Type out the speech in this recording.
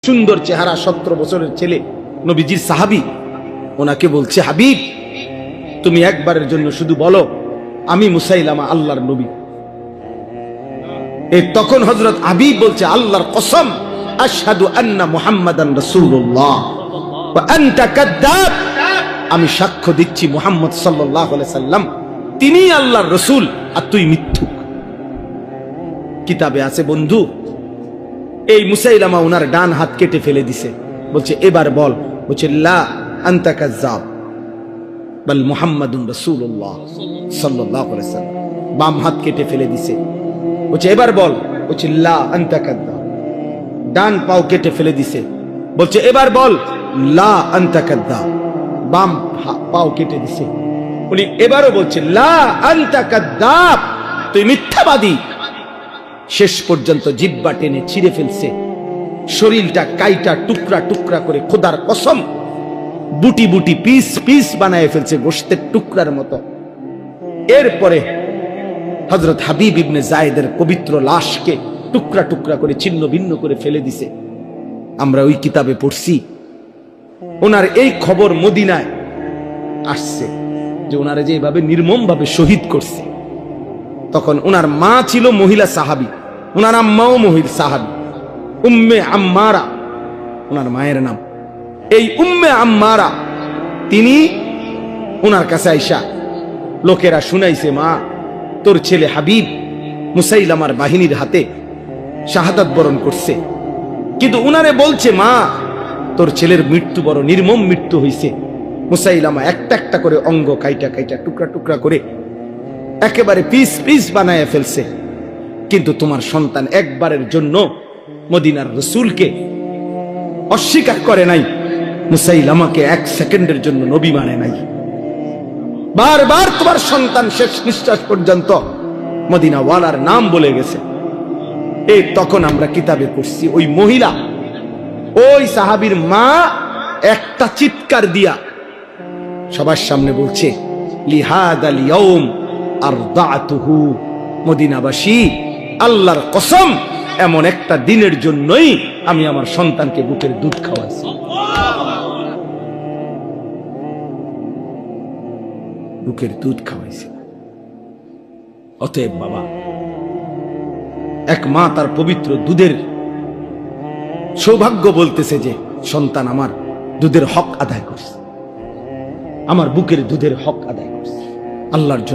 সুন্দর চেহারা, 17 বছরের ছেলে, নবীজির সাহাবী, ওনাকে বলছে, হাবিব তুমি একবারের জন্য শুধু বলো আমি মুসাইলামা আল্লাহর নবী। তখন হযরত হাবিব বলছে, আল্লাহর কসম, আশহাদু আন্না মুহাম্মাদান রাসূলুল্লাহ ওয়া আনতা কাযাব, আমি সাক্ষ্য দিচ্ছি মুহাম্মদ সাল্লাল্লাহু আলাইহি সাল্লাম তিনি আল্লাহর রাসূল আর তুই মিথ্যুক। কিতাবে আছে বন্ধু, এই মুসাইলামা উনার ডান হাত কেটে ফেলে দিছে, বলছে এবার বল, বলছে লা আনতা কাযাব বাল মুহাম্মাদুন রাসূলুল্লাহ সাল্লাল্লাহু আলাইহি সাল্লাম। বাম হাত কেটে ফেলে দিছে, বলছে এবার বল, বলছে লা আনতা কাযাব। ডান পাও কেটে ফেলে দিছে, বলছে এবার বল লা আনতা কাযাব। বাম পাও কেটে দিছে, উনি এবারও বলছে লা আনতা কাযাব, তুই মিথ্যাবাদী। শেষ পর্যন্ত জিহ্বা টেনে ছিঁড়ে ফেলছে, শরীরটা কাইটা টুকরা টুকরা করে, খোদার কসম বুটি বুটি পিস পিস বানায় ফেলছে, গোশতের টুকরার মতো। এরপরে হযরত হাবিব ইবনে যায়েদের পবিত্র লাশকে টুকরা টুকরা করে ছিন্ন ভিন্ন করে ফেলে দিছে। আমরা ওই কিতাবে পড়ছি, ওনার এই খবর মদিনায় আসছে যে ওনারে যে এইভাবে নির্মম ভাবে শহীদ করছে। তখন ওনার মা ছিল মহিলা সাহাবী, ওনার আম্মাও মহিলা সাহাবী, উম্মে আম্মারা ওনার মায়ের নাম। এই উম্মে আম্মারা তিনি ওনার কাছে আইসা লোকেরা শুনাইছে, মা তোর ছেলে হাবিব মুসাইলামার বাহিনীর হাতে শাহাদাত বরণ করছে, কিন্তু উনারে বলছে, মা তোর ছেলের মৃত্যু বড় নির্মম মৃত্যু হইছে। মুসাইলামা একটা একটা করে অঙ্গ কাইটা কাইটা টুকরা টুকরা করে একেবারে পিস পিস বানায় ফেলছে, কিন্তু তোমার সন্তান একবারের জন্য মদিনার রাসূলকে অস্বীকার করে নাই, মুসাইলামাকে এক সেকেন্ডের জন্য নবী মানে নাই। বারবার তোমার সন্তান শেষ নিঃশ্বাস পর্যন্ত মদিনা ওয়ালার নাম বলে গেছে। এই তখন আমরা কিতাবে পড়ছি, ওই মহিলা, ওই সাহাবীর মা একটা চিৎকার দিয়া সবার সামনে বলছে, লিহাদাল ইয়াউম আরদাতুহু, মদিনাবাসী আল্লাহর কসম এমন একটা দিনের জন্যই আমি আমার সন্তানকে বুকের দুধ খাওয়াইছি। বুকের দুধ খাওয়াইছি। অতএব বাবা, এক মা তার পবিত্র দুধের সৌভাগ্য বলতেছে যে সন্তান আমার দুধের হক আদায় করছে, আমার বুকের দুধের হক আদায় করছে আল্লাহর জন্য।